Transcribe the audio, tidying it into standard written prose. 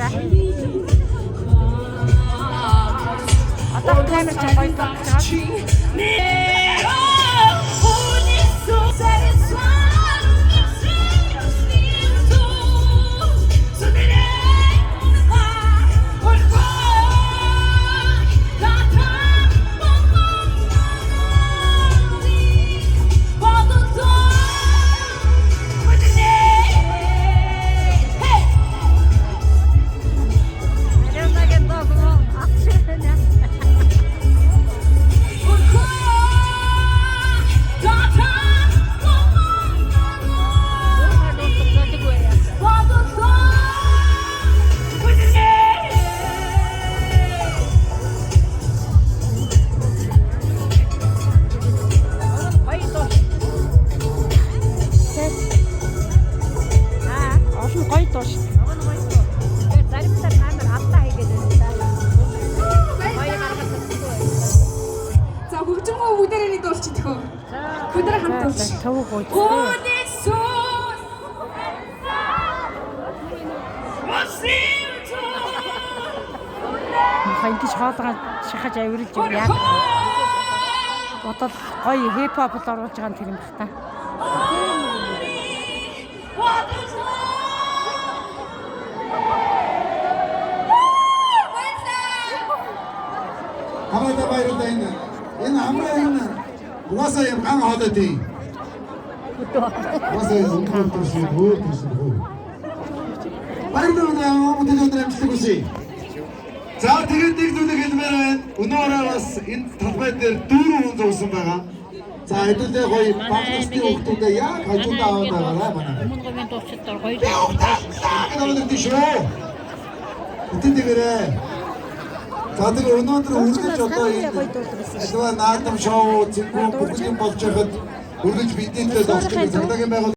Одоо камер ч гоё тоглож байгаа. Хайлтж хоолгоо шахаж авирж яг бодол гоё хипхоп оруулж байгаа юм бах та. Хамаатай баярлалаа энэ хамраа энэ угаасаа юм ган хоолой тий. Угаасаа өндөр төсөө хөө. Баярлалаа өндөр амжилт хүсье. За тэгээд нэг зүйлийг хэлмээр байна. Өнөөрөө бас энэ талбай дээр 4 хүн зогсон байгаа. За хэдүүлээ гоё баг насны хүүхдүүдээ яг хажуудаа аваад байгаарай манай. Өмнө говийн дуучдаар гоё. Өнөөдөр тийшээ. Үтэндэгэрээ. За тэгээд өнөөдөр үргэлж одоо энэ альва наадам шоу зэнгүү бүгд юм болж байхад үргэлж бидний төлөө дуртай цагаагийн байгуул